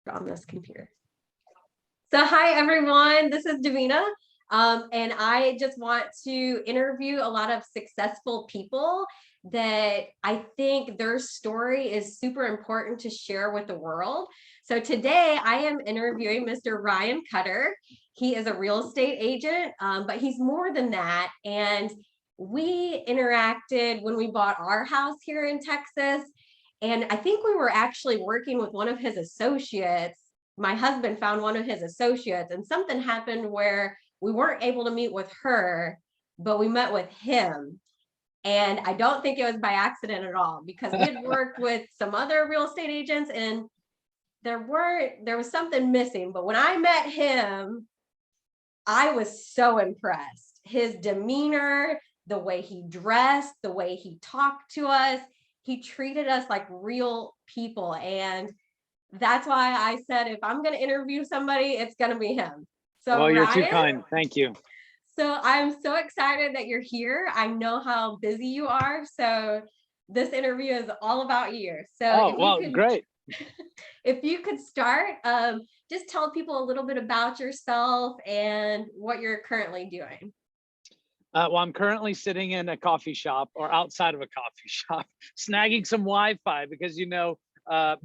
on this computer. So hi, everyone. This is Davina. And I just want to interview a lot of successful people that I think their story is super important to share with the world. So today I am interviewing Mr. Ryan Kutter. He is a real estate agent, but he's more than that. And we interacted when we bought our house here in Texas. And I think we were actually working with one of his associates. My husband found one of his associates, and something happened where we weren't able to meet with her, but we met with him. And I don't think it was by accident at all, because we had worked with some other real estate agents and there was something missing. But when I met him, I was so impressed. His demeanor, the way he dressed, the way he talked to us, he treated us like real people. And that's why I said, if I'm going to interview somebody, it's going to be him. So well, you're Ryan, too kind. Thank you. So I'm so excited that you're here. I know how busy you are. So this interview is all about you. So great. If you could start, just tell people a little bit about yourself and what you're currently doing. Well, I'm currently sitting in a coffee shop, or outside of a coffee shop, snagging some Wi-Fi because,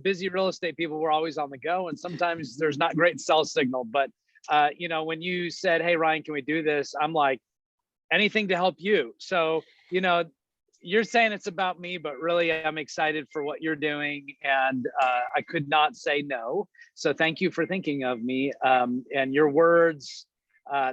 busy real estate people were always on the go, and sometimes there's not great cell signal. But when you said, "Hey, Ryan, can we do this?" I'm like, anything to help you. So, you're saying it's about me, but really I'm excited for what you're doing, and I could not say no. So thank you for thinking of me, and your words.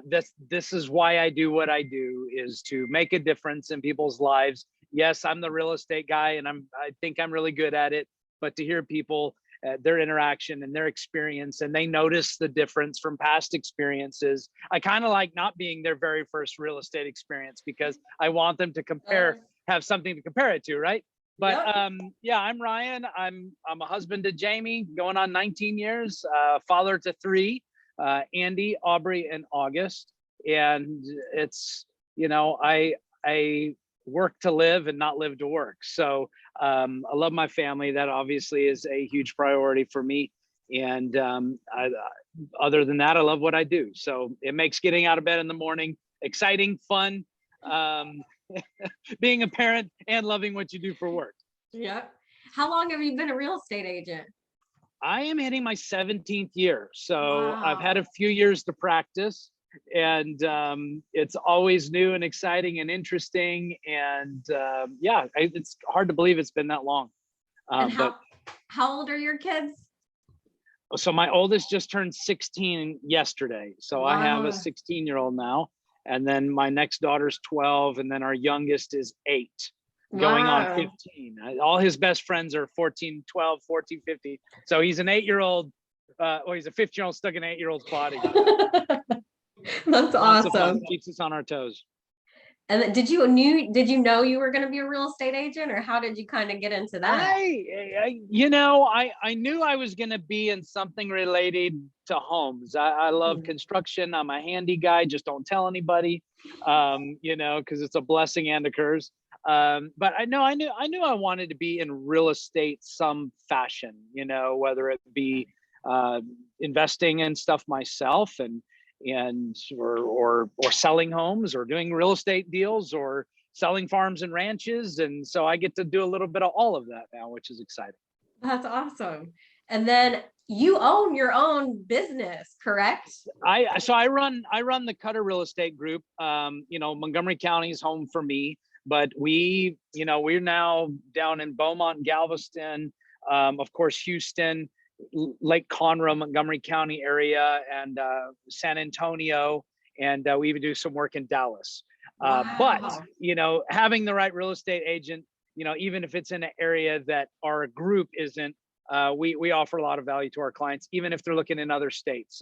This is why I do what I do, is to make a difference in people's lives. Yes, I'm the real estate guy, and I think I'm really good at it. But to hear people, their interaction and their experience, and they notice the difference from past experiences. I kind of like not being their very first real estate experience, because I want them to have something to compare it to, right? But yep. I'm Ryan. I'm a husband to Jamie, going on 19 years, father to 3. Andy, Aubrey, and August. And it's, I work to live and not live to work. So I love my family. That obviously is a huge priority for me. And other than that, I love what I do. So it makes getting out of bed in the morning exciting, fun, being a parent and loving what you do for work. Yeah. How long have you been a real estate agent? I am hitting my 17th year. So wow. I've had a few years to practice, and it's always new and exciting and interesting. And it's hard to believe it's been that long. And how old are your kids? So my oldest just turned 16 yesterday. So wow. I have a 16-year-old now. And then my next daughter's 12. And then our youngest is 8. Going on 15. All his best friends are 14, 12, 14, 15. So he's an 8-year-old, he's a 15-year-old stuck in an 8-year-old's body. That's awesome. Keeps us on our toes. And did you know you were going to be a real estate agent, or how did you kind of get into that? I knew I was going to be in something related to homes. I love construction. I'm a handy guy. Just don't tell anybody, because it's a blessing and a curse. But I knew I wanted to be in real estate some fashion, whether it be investing in stuff myself or selling homes, or doing real estate deals, or selling farms and ranches. And so I get to do a little bit of all of that now, which is exciting. That's awesome. And then you own your own business, correct? I run the Kutter Real Estate Group. Montgomery County is home for me. But we're now down in Beaumont, Galveston, of course, Houston, Lake Conroe, Montgomery County area, and San Antonio, and we even do some work in Dallas. Wow. But having the right real estate agent, even if it's in an area that our group isn't, we offer a lot of value to our clients, even if they're looking in other states.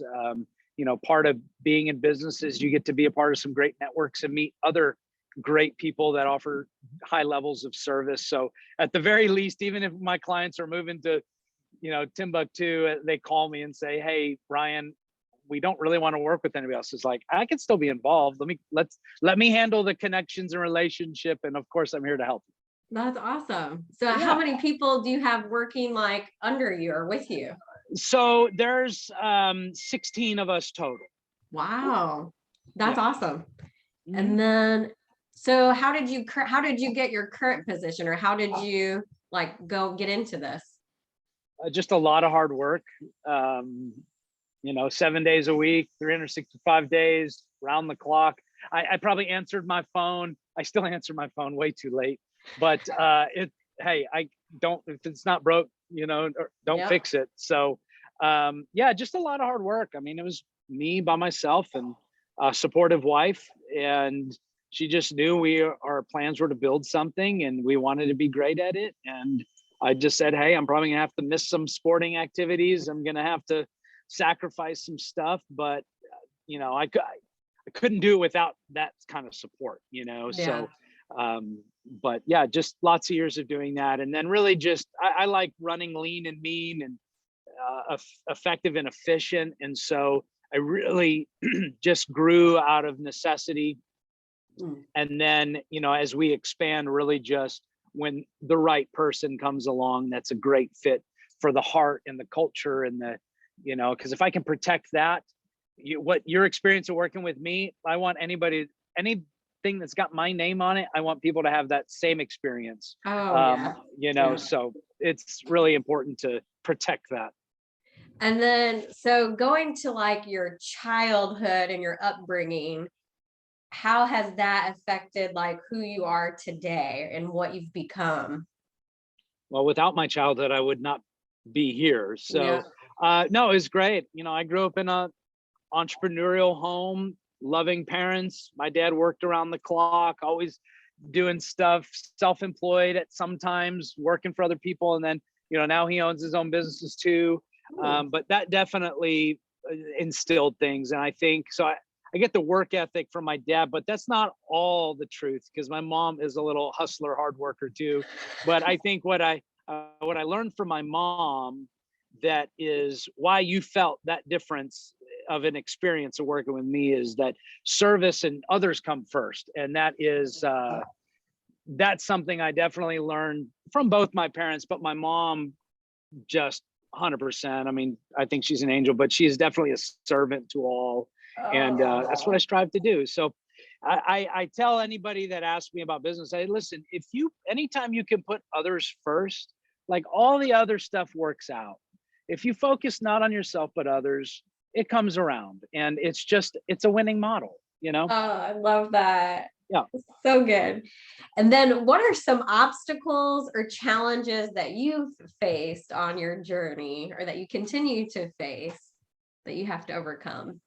Part of being in business is you get to be a part of some great networks and meet other great people that offer high levels of service. So at the very least, even if my clients are moving to, Timbuktu, they call me and say, "Hey, Ryan, we don't really want to work with anybody else." It's like, I can still be involved. Let me handle the connections and relationship. And of course, I'm here to help you. That's awesome. So how many people do you have working like under you or with you? So there's 16 of us total. Wow, that's Yeah. awesome. Mhm. And then, so how did you get your current position, or how did you like go get into this? Just a lot of hard work. 7 days a week, 365 days, round the clock. I probably answered my phone. I still answer my phone way too late, but hey, I don't, if it's not broke, don't Yep. fix it. So yeah, just a lot of hard work. I mean, it was me by myself and a supportive wife, and she just knew our plans were to build something and we wanted to be great at it. And I just said, hey, I'm probably gonna have to miss some sporting activities. I'm gonna have to sacrifice some stuff, but I couldn't do it without that kind of support, Yeah. So but yeah, just lots of years of doing that. And then really just I like running lean and mean and effective and efficient. And so I really just grew out of necessity. Mm. And then, as we expand, really just when the right person comes along, that's a great fit for the heart and the culture and because if I can protect that, what your experience of working with me, I want anything that's got my name on it, I want people to have that same experience. Oh, yeah. Yeah. So it's really important to protect that. And then, so going to like your childhood and your upbringing, how has that affected like who you are today and what you've become? Well, without my childhood, I would not be here. Yeah. So no, it's great. I grew up in a entrepreneurial home, loving parents. My dad worked around the clock, always doing stuff, self-employed at sometimes, working for other people. And then, now he owns his own businesses too. But that definitely instilled things. And I think, so I get the work ethic from my dad, but that's not all the truth, because my mom is a little hustler, hard worker too. But I think what I learned from my mom, that is why you felt that difference of an experience of working with me, is that service and others come first. And that's something I definitely learned from both my parents, but my mom just 100%. I mean, I think she's an angel, but she is definitely a servant to all. And that's what I strive to do. So I tell anybody that asks me about business, I listen, anytime you can put others first, like all the other stuff works out. If you focus not on yourself, but others, it comes around. And it's a winning model, Oh, I love that. Yeah. So good. And then what are some obstacles or challenges that you've faced on your journey, or that you continue to face, that you have to overcome?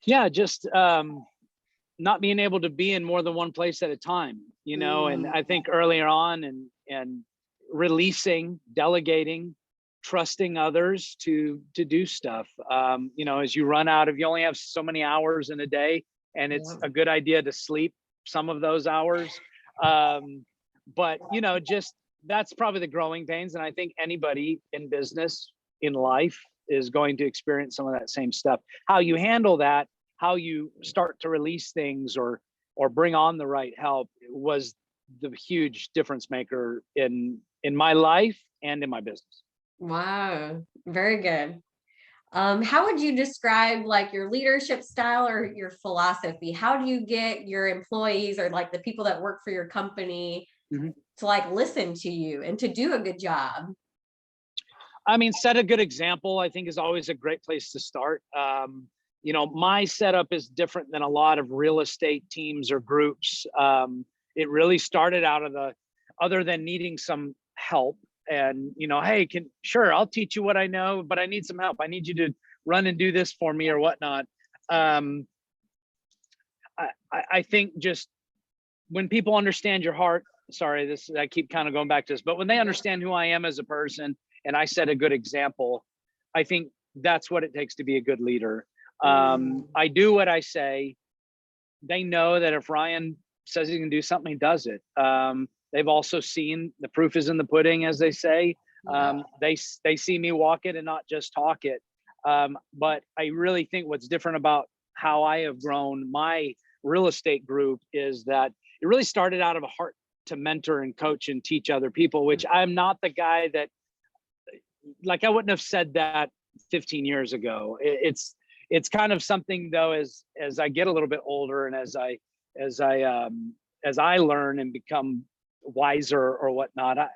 Yeah, just not being able to be in more than one place at a time, and I think earlier on and releasing, delegating, trusting others to do stuff. As you only have so many hours in a day, and it's a good idea to sleep some of those hours. But just that's probably the growing pains. And I think anybody in business, in life, is going to experience some of that same stuff. How you handle that, how you start to release things or bring on the right help, was the huge difference maker in my life and in my business. Wow, very good. How would you describe like your leadership style or your philosophy? How do you get your employees, or like the people that work for your company, to like listen to you and to do a good job? I mean, set a good example, I think, is always a great place to start. My setup is different than a lot of real estate teams or groups. It really started out of other than needing some help, and hey, sure, I'll teach you what I know, but I need some help. I need you to run and do this for me or whatnot. I think just when people understand your heart, I keep kind of going back to this, but when they understand who I am as a person and I set a good example, I think that's what it takes to be a good leader. I do what I say. They know that if Ryan says he can do something, he does it. They've also seen the proof is in the pudding, as they say. They see me walk it and not just talk it. But I really think what's different about how I have grown my real estate group is that it really started out of a heart to mentor and coach and teach other people, which I'm not the guy that, like, I wouldn't have said that 15 years ago. It's kind of something though, as I get a little bit older and as I learn and become wiser or whatnot, I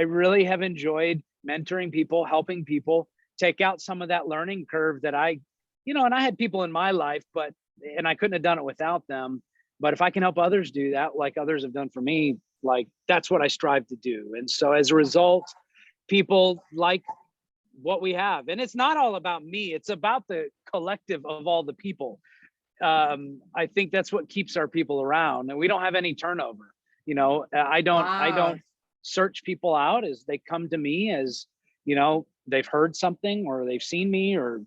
really have enjoyed mentoring people, helping people take out some of that learning curve that and I had people in my life, and I couldn't have done it without them. But if I can help others do that, like others have done for me, like that's what I strive to do. And so as a result, people like what we have. And it's not all about me, it's about the collective of all the people. I think that's what keeps our people around, and we don't have any turnover. I don't search people out. As they come to me, as they've heard something or they've seen me or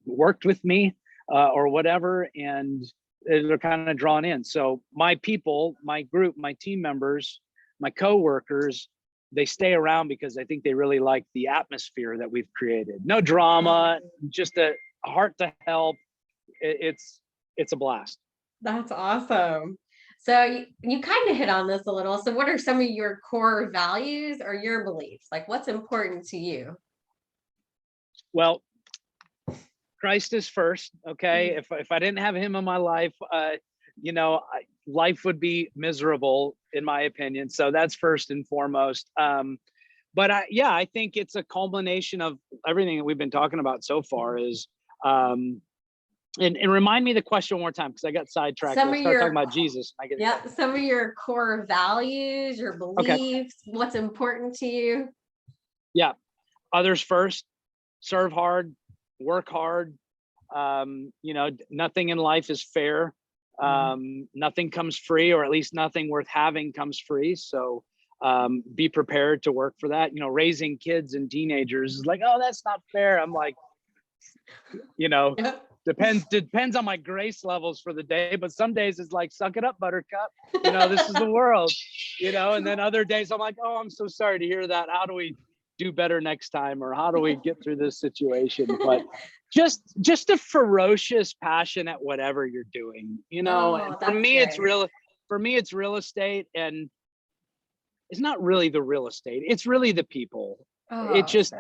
worked with me or whatever, and they're kind of drawn in. So my people, my group, my team members, my coworkers, they stay around because I think they really like the atmosphere that we've created. No drama, just a heart to help. It's a blast. That's awesome. So you kind of hit on this a little. So what are some of your core values or your beliefs? Like what's important to you? Well, Christ is first. Okay. If I didn't have him in my life, life would be miserable in my opinion. So that's first and foremost. But I think it's a culmination of everything that we've been talking about so far is, and remind me the question one more time, because I got sidetracked. I started talking about Jesus. Some of your core values, your beliefs, what's important to you. Yeah. Others first, serve hard, work hard. Nothing in life is fair. Nothing comes free, or at least nothing worth having comes free. So be prepared to work for that. Raising kids and teenagers is like, oh, that's not fair. I'm like, depends on my grace levels for the day, but some days it's like, suck it up, buttercup. This is the world, and then other days I'm like, oh, I'm so sorry to hear that. How do we do better next time? Or how do we get through this situation? But just a ferocious passion at whatever you're doing, and for me, it's real estate, and it's not really the real estate. It's really the people. It's just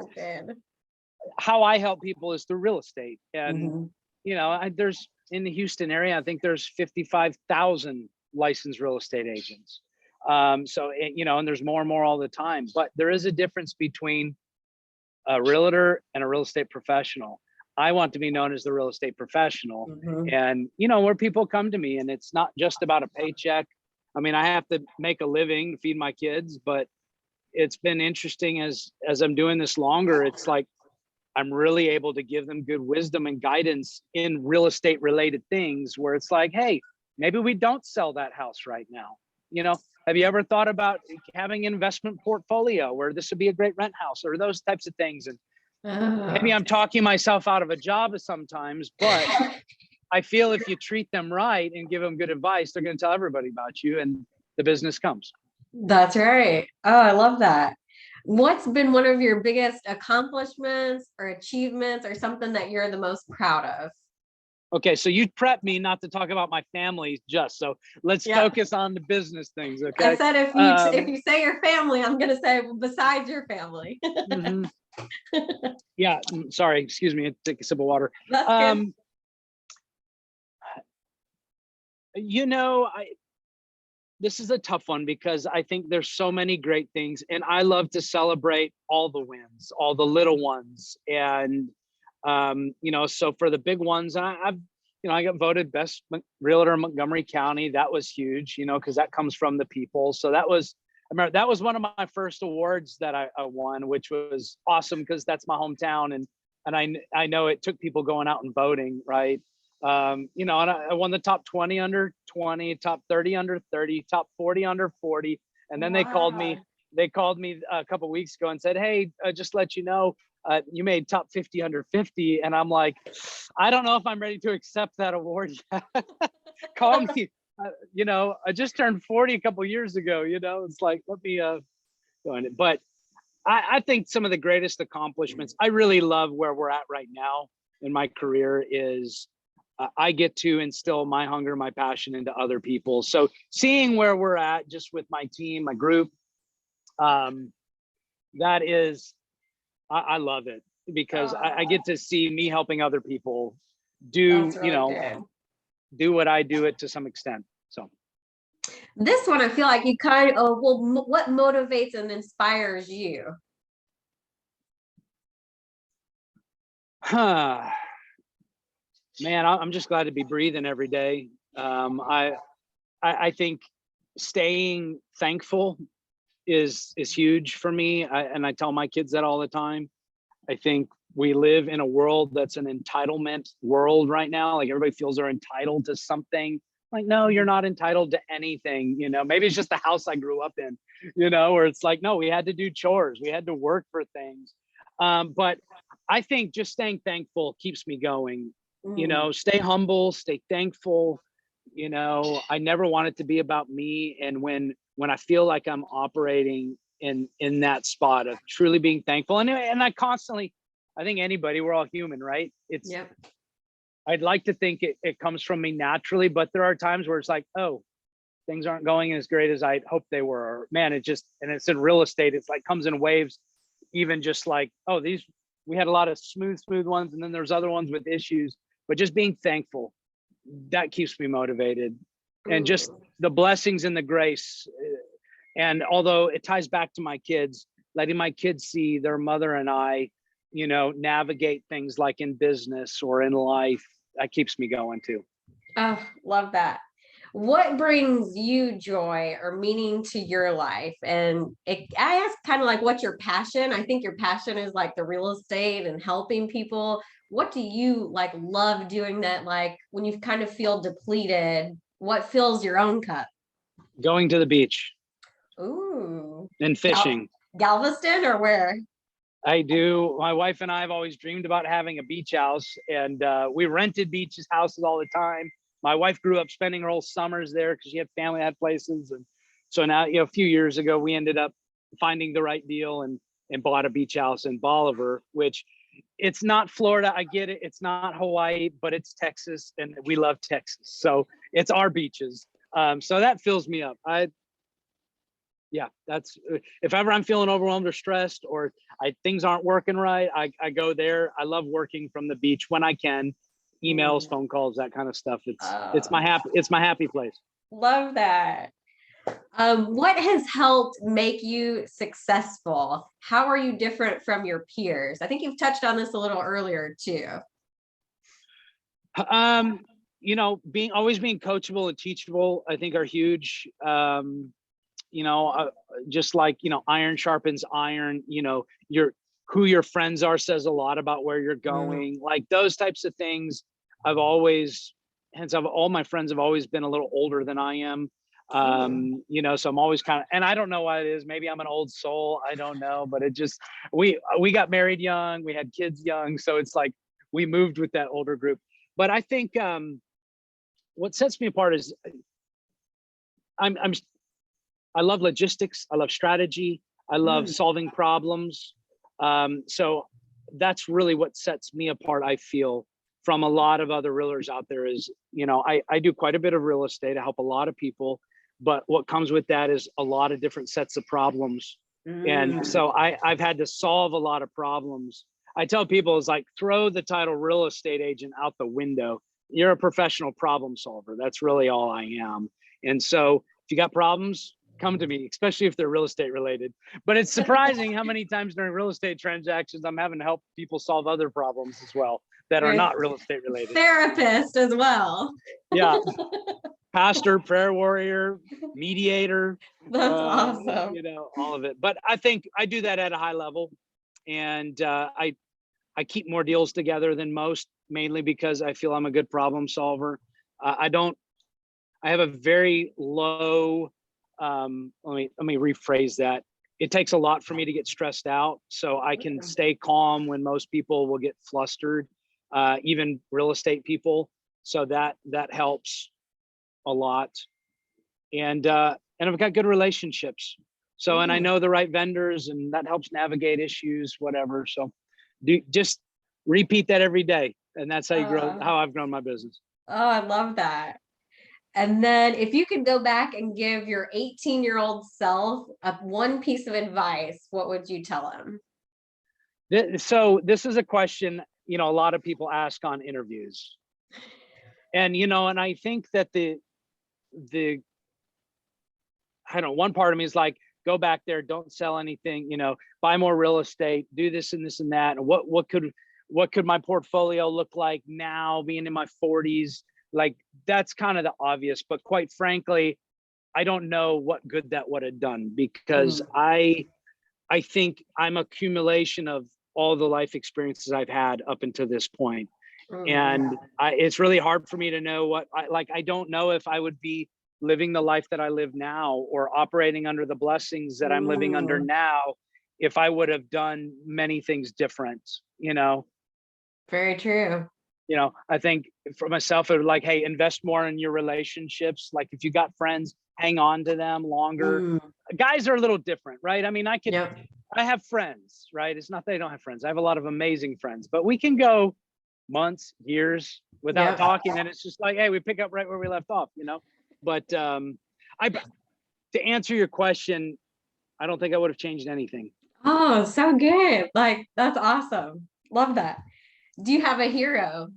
how I help people is through real estate. And, there's in the Houston area, I think there's 55,000 licensed real estate agents. And there's more and more all the time, but there is a difference between a realtor and a real estate professional. I want to be known as the real estate professional. And, where people come to me, and it's not just about a paycheck. I mean, I have to make a living to feed my kids, but it's been interesting as I'm doing this longer. It's like, I'm really able to give them good wisdom and guidance in real estate related things, where it's like, hey, maybe we don't sell that house right now. Have you ever thought about having an investment portfolio where this would be a great rent house, or those types of things? And maybe I'm talking myself out of a job sometimes, but I feel if you treat them right and give them good advice, they're going to tell everybody about you, and the business comes. That's right. Oh, I love that. What's been one of your biggest accomplishments or achievements, or something that you're the most proud of? Okay, so you prepped me not to talk about my family, so let's focus on the business things. Okay. I said if you say your family, I'm going to say besides your family. Yeah. Sorry. Excuse me. Take a sip of water. That's good. This is a tough one, because I think there's so many great things, and I love to celebrate all the wins, all the little ones. And, so for the big ones, I got voted best realtor in Montgomery County. That was huge, because that comes from the people. So I remember that was one of my first awards that I won, which was awesome, because that's my hometown. And I know it took people going out and voting, right? And I won the top 20 under 20, top 30 under 30, top 40 under 40. And then they called me a couple of weeks ago and said, hey, just let you know, you made top 50 under 50. And I'm like, I don't know if I'm ready to accept that award yet. Call me. I just turned 40 a couple of years ago, it's like, let me go in it. But I think some of the greatest accomplishments, I really love where we're at right now in my career, is I get to instill my hunger, my passion into other people. So seeing where we're at just with my team, my group, that is, I love it. because I Oh, get to see me helping other people do, that's really good. do what I do it to some extent. So, This one, I feel like you kind of, well, what motivates and inspires you? man, I'm just glad to be breathing every day. I think staying thankful is huge for me. And I tell my kids that all the time. I think we live in a world that's an entitlement world right now. Like everybody feels they're entitled to something. Like, no, you're not entitled to anything. Maybe it's just the house I grew up in, where it's like, no, we had to do chores. We had to work for things. But I think just staying thankful keeps me going. Mm. Stay humble, stay thankful. I never want it to be about me. And when I feel like I'm operating in that spot of truly being thankful, and I constantly, I think anybody, we're all human, right? Yep. I'd like to think it comes from me naturally, but there are times where it's like, oh, things aren't going as great as I hoped they were. Or, man, and it's in real estate, it's like comes in waves. Even just like, oh, we had a lot of smooth ones, and then there's other ones with issues. But just being thankful, that keeps me motivated. And just Ooh. the blessings and the grace. And although it ties back to my kids, letting my kids see their mother and I, navigate things like in business or in life, that keeps me going too. Oh, love that. What brings you joy or meaning to your life? And I ask kind of like, what's your passion? I think your passion is like the real estate and helping people. What do you like love doing that? Like when you kind of feel depleted, what fills your own cup? Going to the beach Ooh, and fishing. Galveston or where? I do. My wife and I have always dreamed about having a beach house, and we rented beaches houses all the time. My wife grew up spending her whole summers there because she had family, had places, and so now, a few years ago, we ended up finding the right deal and bought a beach house in Bolivar, which it's not Florida. I get it. It's not Hawaii, but it's Texas, and we love Texas, so it's our beaches. So that fills me up. Yeah, that's if ever I'm feeling overwhelmed or stressed or things aren't working right, I go there. I love working from the beach when I can, emails, Mm. phone calls, that kind of stuff. It's Oh, my happy place. love that. What has helped make you successful? How are you different from your peers? I think you've touched on this a little earlier too. Always being coachable and teachable, I think are huge. you know, uh, just like, iron sharpens iron, who your friends are says a lot about where you're Mm. going. Like those types of things. I've always, hence all my friends have always been a little older than I am. Mm. So I'm always kind of, and I don't know why it is. Maybe I'm an old soul. I don't know, but it just, we got married young, we had kids young. So it's like, we moved with that older group. But I think, what sets me apart is I'm I love logistics. I love strategy. I love Mm. solving problems. So that's really what sets me apart, I feel, from a lot of other realtors out there is, I do quite a bit of real estate. I help a lot of people, but what comes with that is a lot of different sets of problems. And Mm. so I've had to solve a lot of problems. I tell people it's like throw the title real estate agent out the window. You're a professional problem solver. That's really all I am. And so if you got problems, come to me, especially if they're real estate related. But it's surprising how many times during real estate transactions, I'm having to help people solve other problems as well that are You're a not real estate related. therapist as well. Yeah. Pastor, prayer warrior, mediator, That's awesome. all of it. But I think I do that at a high level. And I keep more deals together than most, mainly because I feel I'm a good problem solver. I have a very low, let me rephrase that. It takes a lot for me to get stressed out, so I can stay calm when most people will get flustered, even real estate people. So that helps a lot. And I've got good relationships. So, and I Mm. know the right vendors, and that helps navigate issues, whatever. So, just repeat that every day, and that's how you grow. Uh, How I've grown my business. oh, I love that. And then if you could go back and give your 18-year-old self one piece of advice, what would you tell him? So this is a question, a lot of people ask on interviews. And, and I think that I don't know, one part of me is like, go back there, don't sell anything, buy more real estate, do this and this and that. And what could my portfolio look like now, being in my 40s? Like, that's kind of the obvious, but quite frankly, I don't know what good that would have done, because I think I'm accumulation of all the life experiences I've had up until this point. And it's really hard for me to know I don't know if I would be living the life that I live now, or operating under the blessings that I'm living under now, if I would have done many things different, Very true. I think for myself, it would like, hey, invest more in your relationships. Like, if you got friends, hang on to them longer. Guys are a little different, right? I mean, I have friends, right? It's not that I don't have friends. I have a lot of amazing friends, but we can go months, years without talking. And it's just like, hey, we pick up right where we left off, But to answer your question, I don't think I would have changed anything. Oh, so good. Like, that's awesome. Love that. Do you have a hero?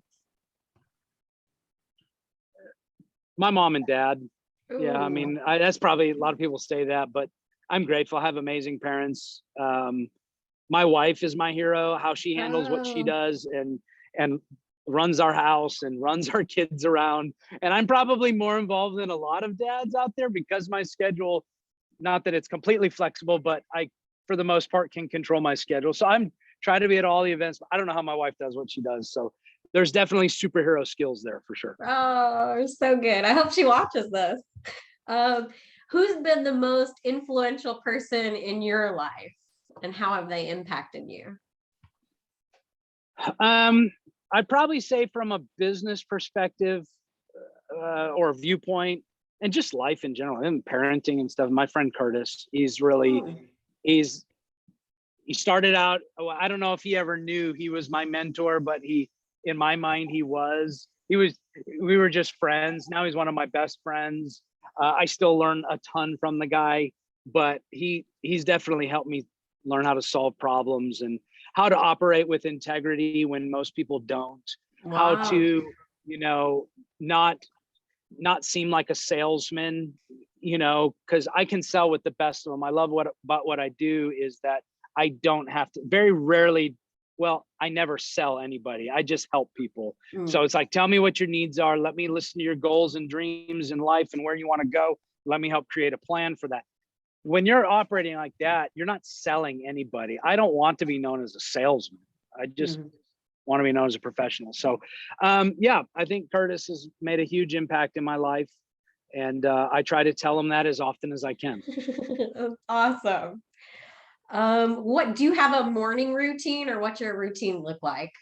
My mom and dad. Ooh. Yeah, I mean, that's probably, a lot of people say that, but I'm grateful. I have amazing parents. My wife is my hero, how she handles what she does and runs our house and runs our kids around. And I'm probably more involved than a lot of dads out there, because my schedule, not that it's completely flexible, but I, for the most part, can control my schedule. So I'm trying to be at all the events. I don't know how my wife does what she does. So there's definitely superhero skills there for sure. Oh, so good. I hope she watches this. Who's been the most influential person in your life, and how have they impacted you? I'd probably say from a business perspective or viewpoint, and just life in general, and parenting and stuff. My friend Curtis, he's really, he started out, I don't know if he ever knew he was my mentor, but in my mind, we were just friends. Now he's one of my best friends. I still learn a ton from the guy, but he's definitely helped me learn how to solve problems and how to operate with integrity when most people don't. Wow. How to, not seem like a salesman, because I can sell with the best of them. I love about what I do is that I don't have to, very rarely, well, I never sell anybody. I just help people. So it's like, tell me what your needs are. Let me listen to your goals and dreams in life and where you want to go. Let me help create a plan for that. When you're operating like that, you're not selling anybody. I don't want to be known as a salesman. I just want to be known as a professional. So yeah, I think Curtis has made a huge impact in my life. And I try to tell him that as often as I can. Awesome. What do you have a morning routine, or what's your routine look like?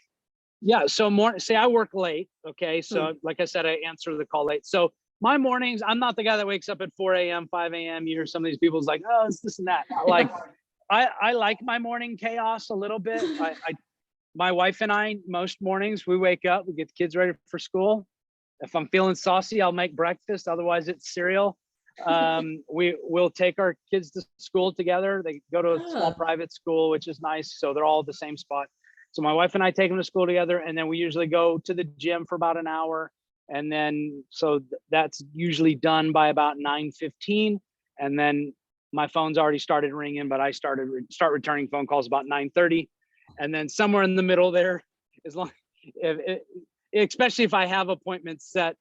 Yeah, so say I work late. Okay, so like I said, I answer the call late. So my mornings, I'm not the guy that wakes up at 4 a.m., 5 a.m. You hear some of these people's like, oh, it's this and that. I like my morning chaos a little bit. My wife and I, most mornings, we wake up, we get the kids ready for school. If I'm feeling saucy, I'll make breakfast. Otherwise, it's cereal. We'll take our kids to school together. They go to a small private school, which is nice. So they're all at the same spot. So my wife and I take them to school together, and then we usually go to the gym for about an hour. And then, so that's usually done by about 9:15. And then my phone's already started ringing, but I start returning phone calls about 9:30. And then somewhere in the middle there, especially if I have appointments set,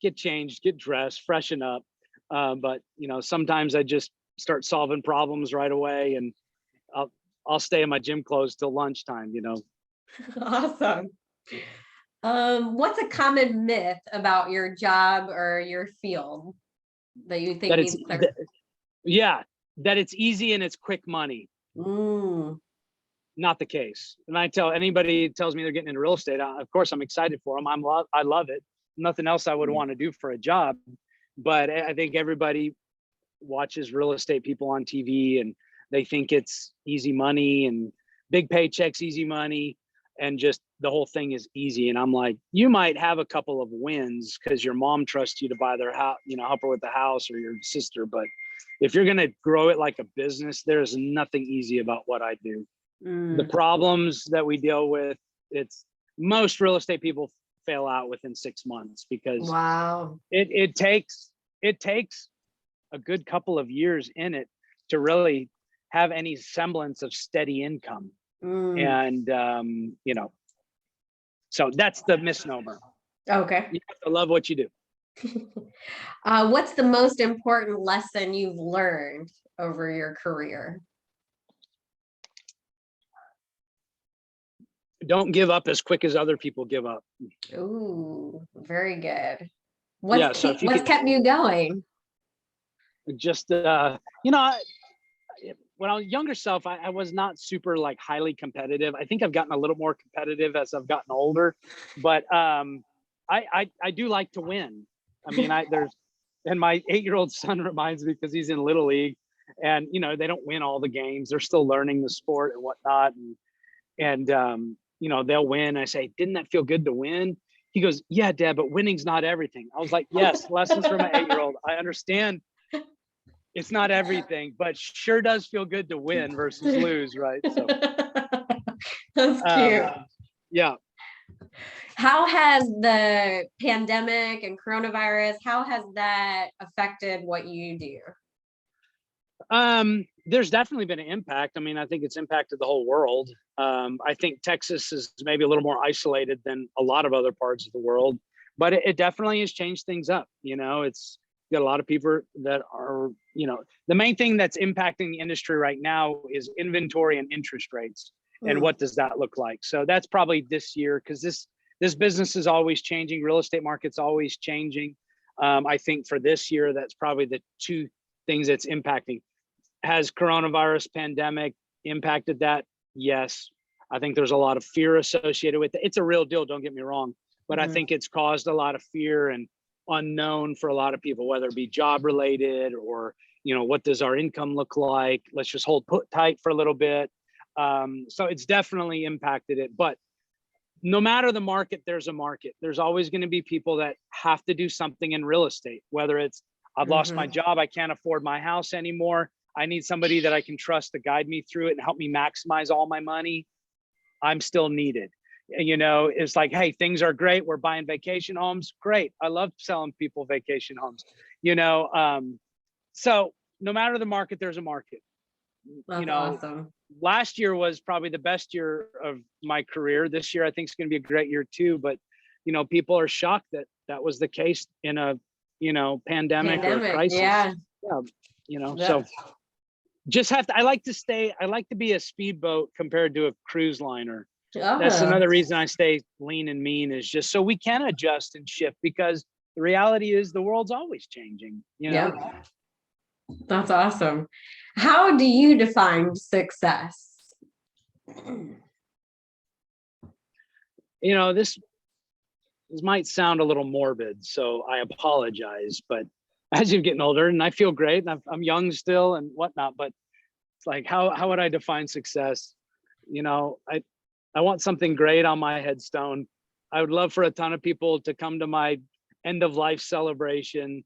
get changed, get dressed, freshen up. But sometimes I just start solving problems right away, and I'll stay in my gym clothes till lunchtime. Awesome. What's a common myth about your job or your field that you think needs clarification? That it's easy and it's quick money. Not the case. And I tell anybody who tells me they're getting into real estate, of course I'm excited for them. I love it. Nothing else I would want to do for a job. But I think everybody watches real estate people on TV and they think it's easy money and big paychecks, easy money, and just the whole thing is easy. And I'm like, you might have a couple of wins because your mom trusts you to buy their house, help her with the house, or your sister. But if you're going to grow it like a business, there's nothing easy about what I do. The problems that we deal with, it's most real estate people fail out within 6 months because Wow. it takes a good couple of years in it to really have any semblance of steady income. And so that's the misnomer. Okay. You have to love what you do. What's the most important lesson you've learned over your career? Don't give up as quick as other people give up. Ooh, very good. So What's kept you going? Just when I was younger self, I was not super like highly competitive. I think I've gotten a little more competitive as I've gotten older, but I do like to win. I mean, and my 8-year-old son reminds me because he's in Little League, and they don't win all the games. They're still learning the sport and whatnot, and they'll win. I say, didn't that feel good to win? He goes, yeah, Dad, but winning's not everything. I was like, yes, lessons from my 8-year-old. I understand it's not everything, but sure does feel good to win versus lose, right? So that's cute. Yeah. How has the pandemic and coronavirus, how has that affected what you do? There's definitely been an impact. I mean, I think it's impacted the whole world. I think Texas is maybe a little more isolated than a lot of other parts of the world, but it definitely has changed things up. It's got a lot of people that are, the main thing that's impacting the industry right now is inventory and interest rates. And what does that look like? So that's probably this year, because this business is always changing. Real estate market's always changing. I think for this year, that's probably the two things that's impacting. Has coronavirus pandemic impacted that? Yes. I think there's a lot of fear associated with it. It's a real deal, don't get me wrong, but I think it's caused a lot of fear and unknown for a lot of people, whether it be job related or, what does our income look like? Let's just put tight for a little bit. So it's definitely impacted it, but no matter the market, there's a market. There's always going to be people that have to do something in real estate, whether it's I've lost my job, I can't afford my house anymore, I need somebody that I can trust to guide me through it and help me maximize all my money. I'm still needed. It's like, hey, things are great. We're buying vacation homes. Great. I love selling people vacation homes. So no matter the market, there's a market. That's awesome. Last year was probably the best year of my career. This year, I think, is going to be a great year too. But, people are shocked that was the case in a, pandemic or crisis. Yeah. So just I like to be a speedboat compared to a cruise liner. That's another reason I stay lean and mean, is just so we can adjust and shift, because the reality is the world's always changing. That's awesome. How do you define success? This might sound a little morbid, so I apologize, but as you're getting older, and I feel great, and I'm young still and whatnot, but it's like, how would I define success? I want something great on my headstone. I would love for a ton of people to come to my end of life celebration.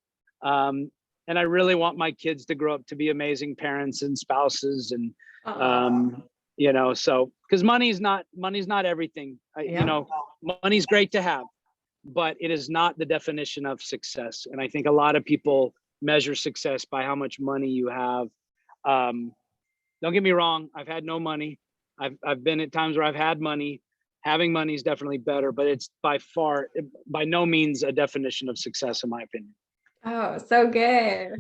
And I really want my kids to grow up to be amazing parents and spouses. And, so, because money's not everything. Money's great to have, but it is not the definition of success. And I think a lot of people measure success by how much money you have. Don't get me wrong. I've had no money. I've been at times where I've had money. Having money is definitely better, but it's by no means a definition of success, in my opinion. Oh, so good.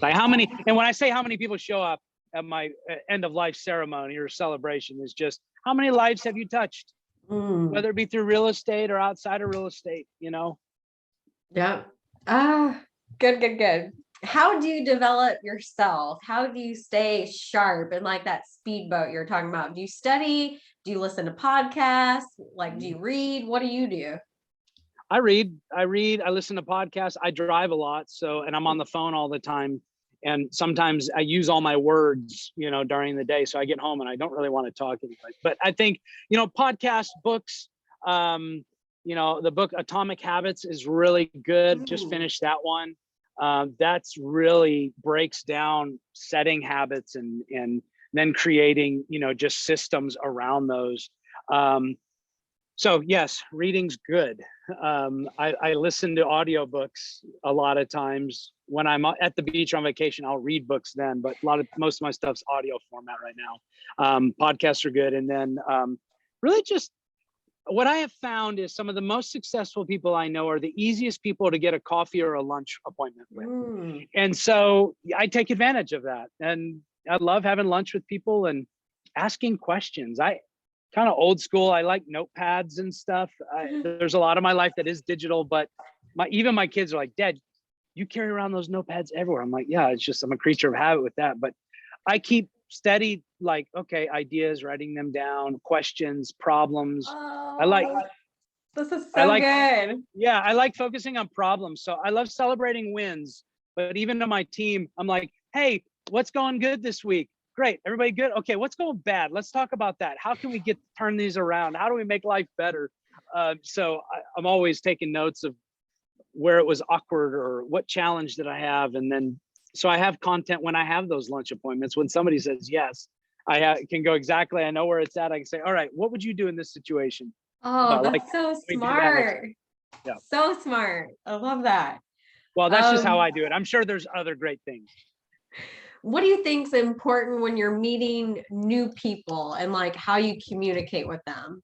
Like and when I say how many people show up at my end of life ceremony or celebration, is just how many lives have you touched, whether it be through real estate or outside of real estate, Yeah. Good. How do you develop yourself? How do you stay sharp and like that speedboat you're talking about? Do you study? Do you listen to podcasts? Like, do you read? What do you do? I read, I listen to podcasts. I drive a lot. And I'm on the phone all the time. And sometimes I use all my words, during the day. So I get home and I don't really want to talk anymore. But I think, podcasts, books, the book Atomic Habits is really good. Just finished that one. That's really breaks down setting habits and then creating, just systems around those. So yes, reading's good. I listen to audiobooks a lot of times. When I'm at the beach on vacation, I'll read books then, but most of my stuff's audio format right now. Podcasts are good. And then really just what I have found is some of the most successful people I know are the easiest people to get a coffee or a lunch appointment with. And so I take advantage of that. And I love having lunch with people and asking questions. I kind of old school. I like notepads and stuff. There's a lot of my life that is digital, but even my kids are like, Dad, you carry around those notepads everywhere. I'm like, yeah, it's just, I'm a creature of habit with that. But I keep steady, like, okay, ideas, writing them down, questions, problems. This is so good. Yeah, I like focusing on problems. So I love celebrating wins. But even to my team, I'm like, hey, what's going good this week? Great. Everybody good? Okay, what's going bad? Let's talk about that. How can we turn these around? How do we make life better? So I'm always taking notes of where it was awkward or what challenge did I have. And then, so I have content when I have those lunch appointments. When somebody says yes, I can go exactly, I know where it's at. I can say, all right, what would you do in this situation? Oh, that's so smart. Yeah. So smart. I love that. Well, that's just how I do it. I'm sure there's other great things. What do you think is important when you're meeting new people and like how you communicate with them?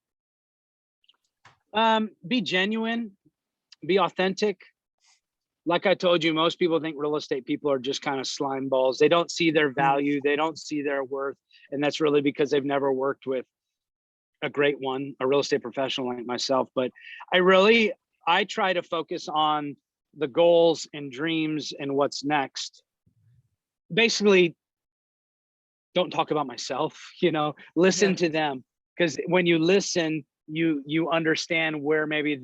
Be genuine, be authentic. Like I told you, most people think real estate people are just kind of slime balls. They don't see their value. They don't see their worth. And that's really because they've never worked with a great one, a real estate professional like myself. But I try to focus on the goals and dreams and what's next. Basically, don't talk about myself, listen to them. Because when you listen, you understand where maybe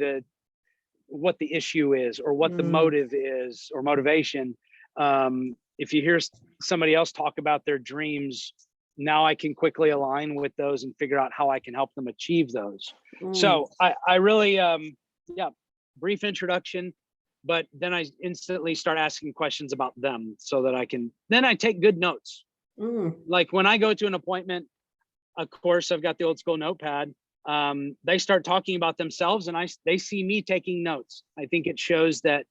what the issue is or what the motive is or motivation. If you hear somebody else talk about their dreams, now I can quickly align with those and figure out how I can help them achieve those. So I really, brief introduction, but then I instantly start asking questions about them so that I take good notes. Like when I go to an appointment, of course, I've got the old school notepad. They start talking about themselves and they see me taking notes. I think it shows that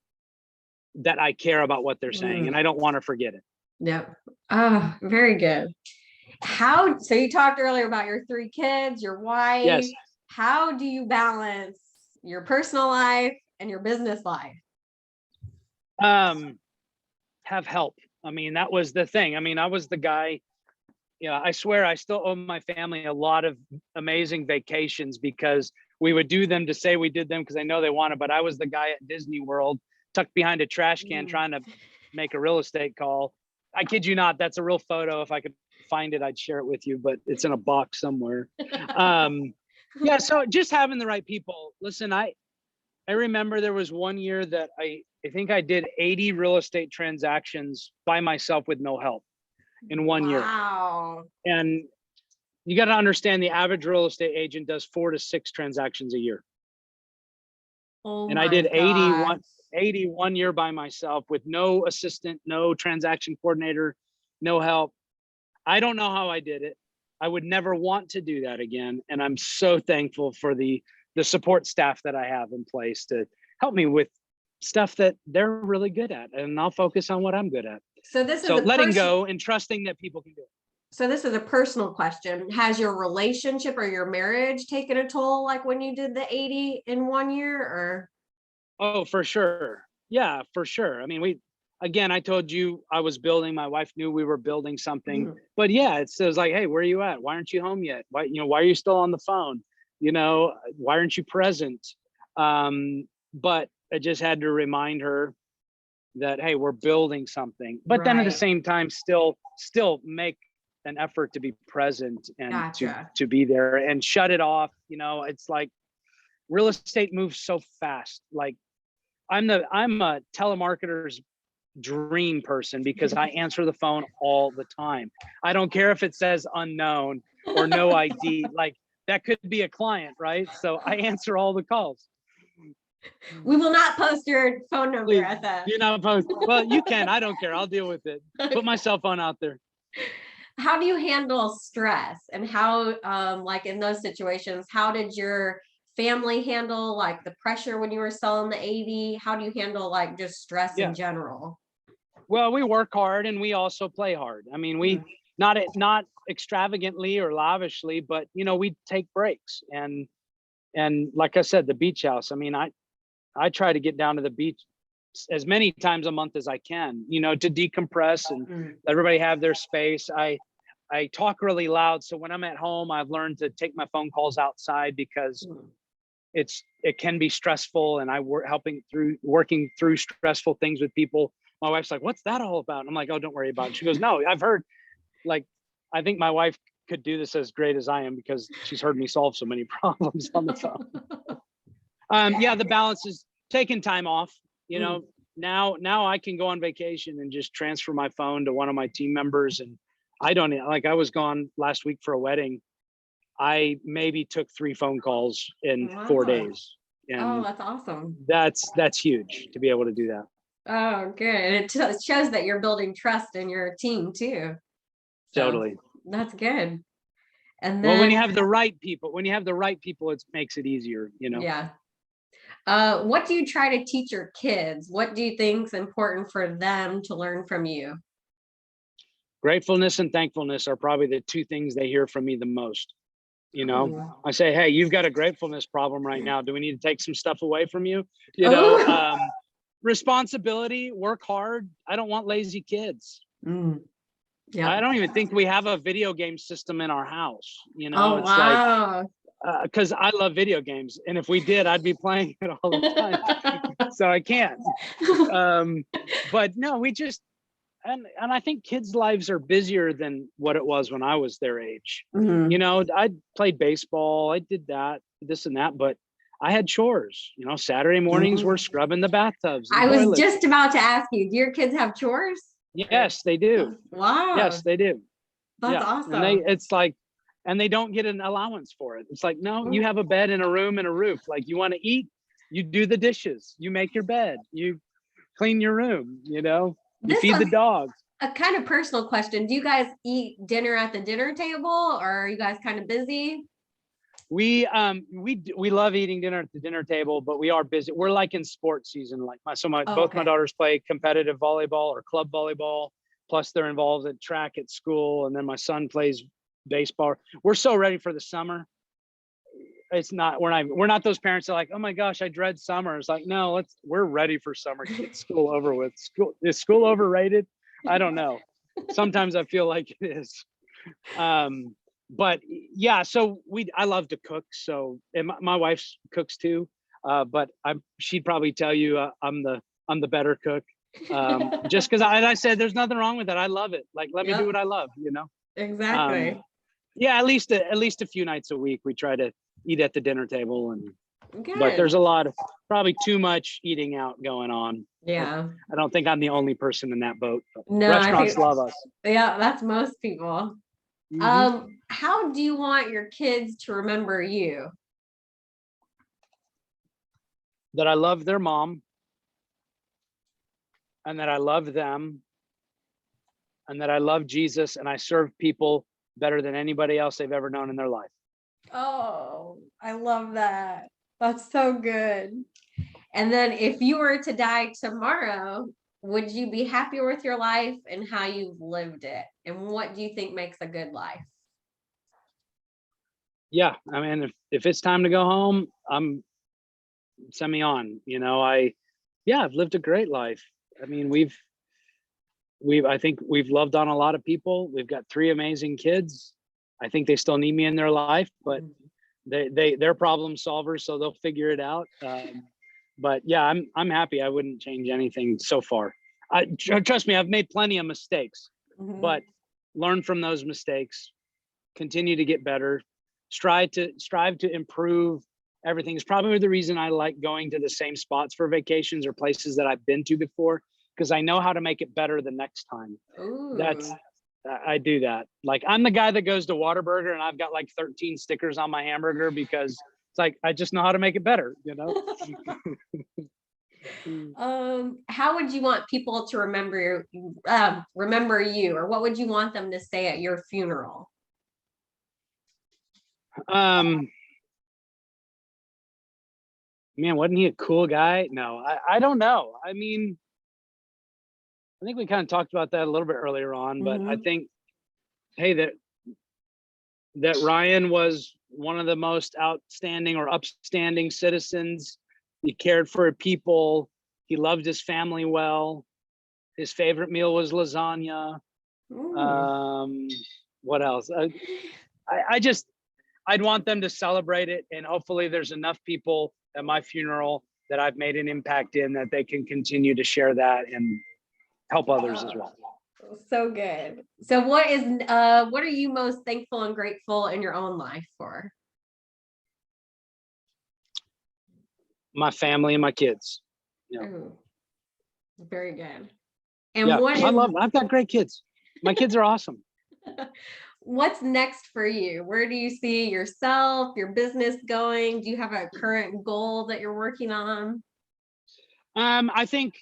I care about what they're saying and I don't want to forget it. Yep. Very good. So you talked earlier about your 3 kids, your wife. Yes. How do you balance your personal life and your business life? Have help. I mean, that was the thing. I mean, I was the guy, I swear I still owe my family a lot of amazing vacations because we would do them to say we did them because I know they wanted, but I was the guy at Disney World tucked behind a trash can trying to make a real estate call. I kid you not, that's a real photo. If I could find it, I'd share it with you, but it's in a box somewhere. So just having the right people. Listen, I remember there was one year that I think I did 80 real estate transactions by myself with no help in one year. Wow. And you got to understand the average real estate agent does 4 to 6 transactions a year. And I did 80 one year by myself with no assistant, no transaction coordinator, no help. I don't know how I did it. I would never want to do that again. And I'm so thankful for the support staff that I have in place to help me with stuff that they're really good at. And I'll focus on what I'm good at. So this is letting go and trusting that people can do it. So this is a personal question. Has your relationship or your marriage taken a toll like when you did the 80 in one year or? Oh, for sure. Yeah, for sure. I mean, I told you I was building, my wife knew we were building something, but yeah, it says like, hey, where are you at? Why aren't you home yet? Why are you still on the phone? Why aren't you present? But I just had to remind her that, hey, we're building something, but then at the same time, still make an effort to be present and to be there and shut it off. It's like real estate moves so fast. Like I'm a telemarketer's dream person because I answer the phone all the time. I don't care if it says unknown or no ID, like that could be a client, right? So I answer all the calls. We will not post your phone number. Please, at that. You're not post. Well, you can. I don't care. I'll deal with it. Put my cell phone out there. how do you handle stress, and how, like in those situations, how did your family handle like the pressure when you were selling the 80? How do you handle like just stress in Yeah. general? Well, we work hard and we also play hard. I mean, we Mm. not extravagantly or lavishly, but you know, we take breaks. And like I said, the beach house. I mean, I try to get down to the beach as many times a month as I can, you know, to decompress and Mm. let everybody have their space. I talk really loud, so when I'm at home, I've learned to take my phone calls outside because Mm. it can be stressful, and I work working through stressful things with people. My wife's like, "What's that all about?" And I'm like, "Oh, don't worry about it." She goes, "No, I've heard, like, I think my wife could do this as great as I am because she's heard me solve so many problems on the phone." Yeah, the balance is taking time off. You Mm. know, now I can go on vacation and just transfer my phone to one of my team members, and I don't like. I was gone last week for a wedding. I maybe took 3 phone calls in 4 Wow. days, Oh, and that's awesome. that's huge to be able to do that. Oh, good. It shows that you're building trust in your team too. So Totally. that's good. And Well, when then, you have the right people, it makes it easier, you know. yeah. What do you try to teach your kids? What do you think is important for them to learn from you? Gratefulness and thankfulness are probably the 2 things they hear from me the most. You know, Oh, I say, "Hey, you've got a gratefulness problem right now. Do we need to take some stuff away from you?" You know, oh. responsibility, work hard. I don't want lazy kids. Mm, I yep. don't even think we have a video game system in our house. You know, Oh, it's like, wow. because I love video games, and if we did, I'd be playing it all the time. So I can't. But no, we just and I think kids' lives are busier than what it was when I was their age. You Mhm. know, I played baseball, I did that, this and that, but I had chores. You know, Saturday mornings were Mhm. scrubbing the bathtubs and I was toilets. just about to ask you, do your kids have chores? Or- Yes, they do. Wow, Yes, they do. that's Yeah, and they awesome. it's like, and they don't get an allowance for it. It's like, no, you Mm. have a bed and a room and a roof. Like, you want to eat, you do the dishes, you make your bed, you clean your room, you know, you This feed the is dogs. a kind of personal question. Do you guys eat dinner at the dinner table, or are you guys kind of busy? We love eating dinner at the dinner table, but we are busy. We're like in sports season. Like Oh, both my okay. daughters play competitive volleyball or club volleyball, plus they're involved in track at school, and then my son plays baseball. We're so ready for the summer. It's not we're not those parents that are like, "Oh my gosh, I dread summer." It's like, no, we're ready for summer to get school over with. Is school overrated? I don't know. Sometimes I feel like it is. Um, but yeah, so I love to cook. So, and my wife cooks too. But she'd probably tell you, I'm the better cook. Just because I said there's nothing wrong with that. I love it. Like, let me do Yep, what I love, you know? Um, exactly. yeah, at least a few nights a week, we try to eat at the dinner table, but there's Good. a lot of, probably too much eating out going on. Yeah. I don't think I'm the only person in that boat. No, I Restaurants think, love us. yeah, that's most people. Mhm. How do you want your kids to remember you? That I love their mom, and that I love them, and that I love Jesus, and I serve people better than anybody else they've ever known in their life. Oh, I love that. That's so good. And then if you were to die tomorrow, would you be happier with your life and how you've lived it? And what do you think makes a good life? Yeah, I mean, if it's time to go home, send me on. You know, yeah, I've lived a great life. I mean, I think we've loved on a lot of people. We've got 3 amazing kids. I think they still need me in their life, but they're problem solvers, so they'll figure it out. But yeah, I'm happy. I wouldn't change anything so far. Trust me, I've made plenty of mistakes, Mhm. but learn from those mistakes, continue to get better, strive to improve everything. Is probably the reason I like going to the same spots for vacations or places that I've been to before, because I know how to make it better the next time. That's Ooh. I do that. Like, I'm the guy that goes to Whataburger and I've got like 13 stickers on my hamburger because it's like I just know how to make it better, you know? How would you want people to remember you, or what would you want them to say at your funeral? Man, wasn't he a cool guy? No, I don't know. I mean, I think we kind of talked about that a little bit earlier on, but I think, hey, that Ryan was one of the most outstanding or upstanding citizens. He cared for people. He loved his family well. His favorite meal was lasagna. What else? I'd want them to celebrate it, and hopefully there's enough people at my funeral that I've made an impact in that they can continue to share that and help others as well. So good. So what are you most thankful and grateful in your own life for? My family and my kids. Very good. And I've got great kids. My kids are awesome. What's next for you? Where do you see yourself, your business going? Do you have a current goal that you're working on? I think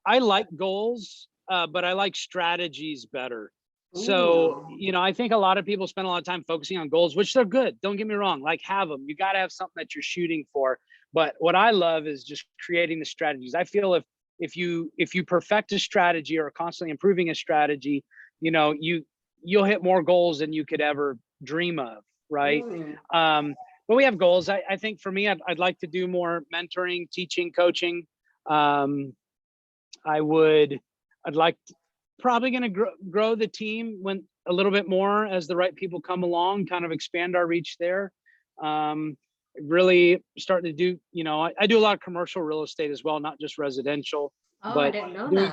I like goals, but I like strategies better. So, I think a lot of people spend a lot of time focusing on goals, which they're good. Don't get me wrong, like have them. You got to have something that you're shooting for. But what I love is just creating the strategies. I feel if you perfect a strategy or are constantly improving a strategy, you'll hit more goals than you could ever dream of, right? But we have goals. I think for me, I'd like to do more mentoring, teaching, coaching. I'd like probably going to grow the team when a little bit more as the right people come along, kind of expand our reach there. Really starting to do, I do a lot of commercial real estate as well, not just residential, but I didn't know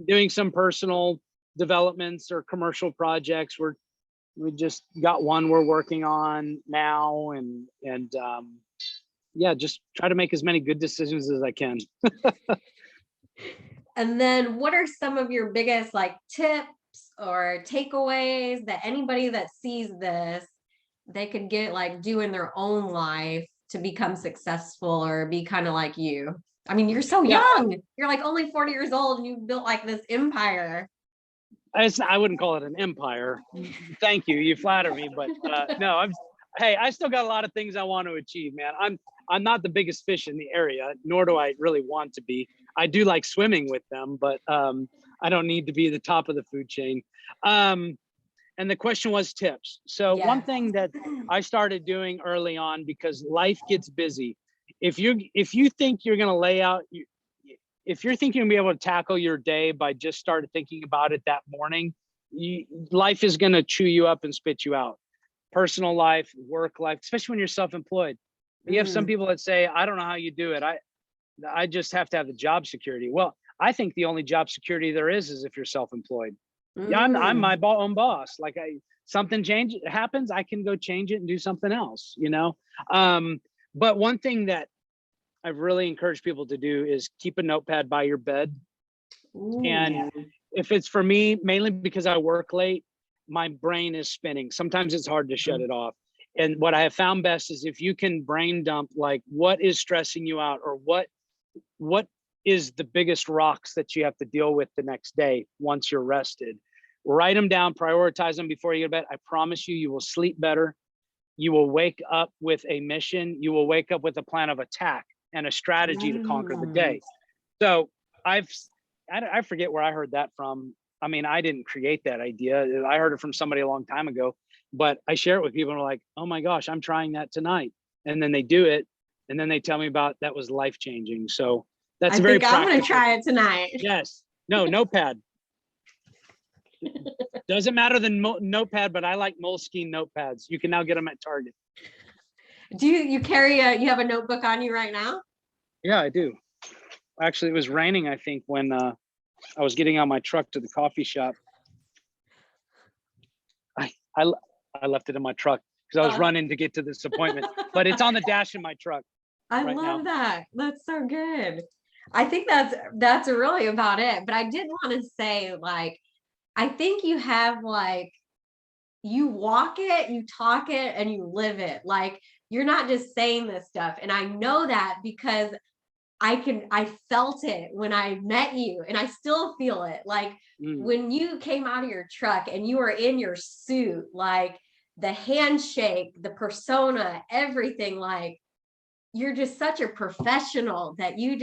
doing some personal developments or commercial projects. We just got one we're working on now, and just try to make as many good decisions as I can. And then what are some of your biggest tips or takeaways that anybody that sees this, they could get do in their own life to become successful or be kind of like you? I mean, you're so young. You're only 40 years old and you built this empire. I wouldn't call it an empire. Thank you. You flatter me, but no, I still got a lot of things I want to achieve, man. I'm not the biggest fish in the area, nor do I really want to be. I do like swimming with them, but I don't need to be the top of the food chain. And the question was tips. So one thing that I started doing early on, because life gets busy. If you think you're going to lay out, if you're thinking you'll be able to tackle your day by just started thinking about it that morning, life is going to chew you up and spit you out. Personal life, work life, especially when you're self-employed. You have some people that say, I don't know how you do it. I just have to have the job security. Well, I think the only job security there is if you're self-employed. Yeah, I'm my own boss. Something happens, I can go change it and do something else, But one thing that I've really encouraged people to do is keep a notepad by your bed. And if it's for me, mainly because I work late, my brain is spinning. Sometimes it's hard to shut it off. And what I have found best is if you can brain dump, what is stressing you out, or what is the biggest rocks that you have to deal with the next day once you're rested. Write them down, prioritize them before you go to bed. I promise you, you will sleep better. You will wake up with a mission. You will wake up with a plan of attack and a strategy to conquer the day. So I forget where I heard that from. I mean, I didn't create that idea. I heard it from somebody a long time ago, but I share it with people and are like, oh my gosh, I'm trying that tonight. And then they do it. And then they tell me about that was life-changing. So that's very practical. I'm going to try it tonight. Yes. No, notepad. Doesn't matter the notepad, but I like Moleskine notepads. You can now get them at Target. Do you you have a notebook on you right now? Yeah, I do. Actually, it was raining, I think, when I was getting on my truck to the coffee shop. I left it in my truck because I was running to get to this appointment, but it's on the dash in my truck. I love that. That's so good. I think that's really about it. But I did want to say, I think you have you walk it, you talk it, and you live it. You're not just saying this stuff. And I know that because I felt it when I met you, and I still feel it. Like when you came out of your truck and you were in your suit, like the handshake, the persona, everything, like you're just such a professional that you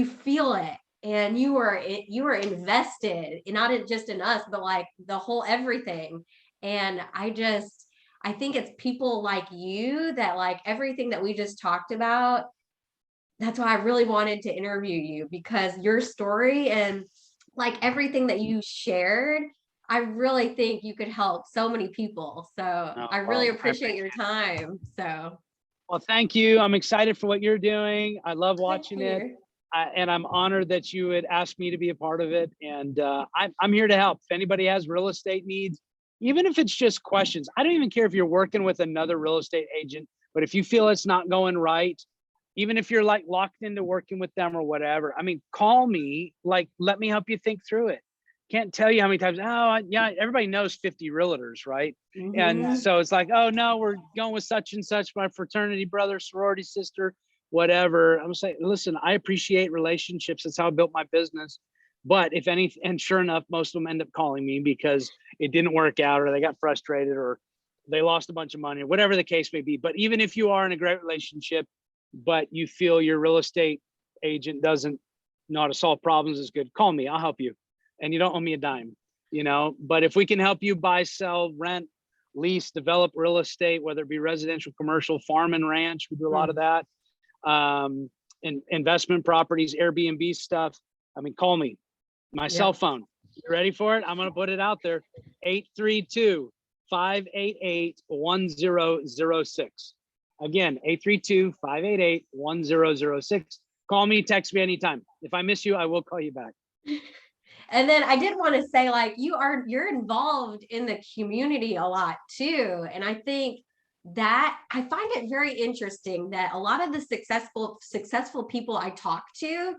feel it, and you were invested, and not just in us, but like the whole everything. And I think it's people like you that, like everything that we just talked about, that's why I really wanted to interview you, because your story and like everything that you shared, I really think you could help so many people. So Oh, I really appreciate your time. So well, thank you. I'm excited for what you're doing. I love thank watching it. you. And I'm honored that you would ask me to be a part of it. And I'm here to help. If anybody has real estate needs, even if it's just questions, I don't even care if you're working with another real estate agent, but if you feel it's not going right, even if you're like locked into working with them or whatever, I mean, call me, like, let me help you think through it. Can't tell you how many times, oh, yeah, everybody knows 50 realtors, right? And so it's like, oh, no, we're going with such and such, my fraternity brother, sorority sister, whatever. I'm saying, listen, I appreciate relationships. That's how I built my business. But if any, and sure enough, most of them end up calling me because it didn't work out, or they got frustrated, or they lost a bunch of money, or whatever the case may be. But even if you are in a great relationship, but you feel your real estate agent doesn't know how to solve problems as good, call me, I'll help you. And you don't owe me a dime, but if we can help you buy, sell, rent, lease, develop real estate, whether it be residential, commercial, farm and ranch, we do a lot of that. And investment properties, Airbnb stuff. I mean, call me. My cell phone. You ready for it? I'm going to put it out there. 832-588-1006. Again, 832-588-1006. Call me, text me anytime. If I miss you, I will call you back. And then I did want to say, like, you're involved in the community a lot too. And I think that I find it very interesting that a lot of the successful people I talk to,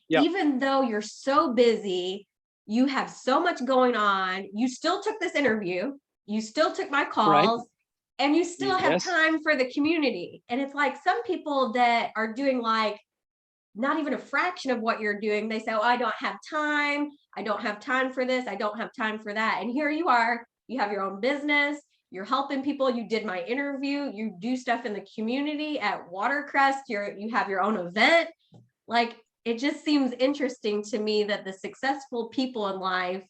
even though you're so busy, you have so much going on, you still took this interview, you still took my calls, and you still have time for the community. And it's like some people that are doing like not even a fraction of what you're doing, they say, oh, I don't have time for this, I don't have time for that. And here you are, you have your own business, you're helping people, you did my interview, you do stuff in the community at Watercrest, you have your own event. Like, it just seems interesting to me that the successful people in life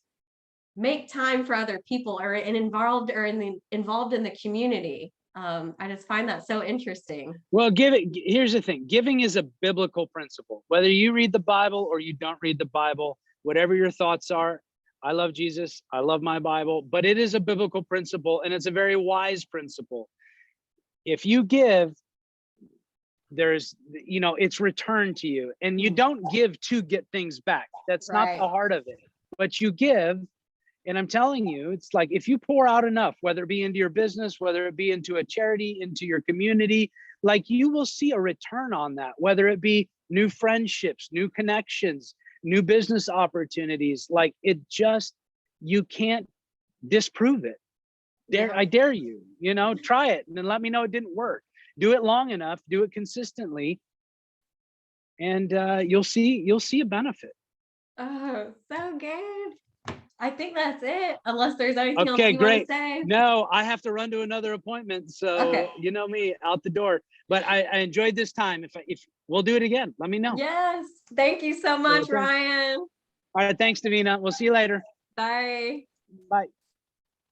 make time for other people, or involved in the community. I just find that so interesting. Well, here's the thing. Giving is a biblical principle. Whether you read the Bible or you don't read the Bible, whatever your thoughts are, I love Jesus, I love my Bible, but it is a biblical principle, and it's a very wise principle. If you give, there's, it's returned to you, and you don't give to get things back. That's not the heart of it, but you give. And I'm telling you, it's like, if you pour out enough, whether it be into your business, whether it be into a charity, into your community, like, you will see a return on that, whether it be new friendships, new connections, new business opportunities. Like, you can't disprove it. I dare you, try it and then let me know it didn't work. Do it long enough, do it consistently, and you'll see a benefit. Oh, so good. I think that's it, unless there's anything else you great. want to say. No, I have to run to another appointment, so you know me, out the door. But I enjoyed this time. If we'll do it again, let me know. Yes, thank you so much, Ryan. All right, thanks, Davina. We'll see you later. Bye. Bye.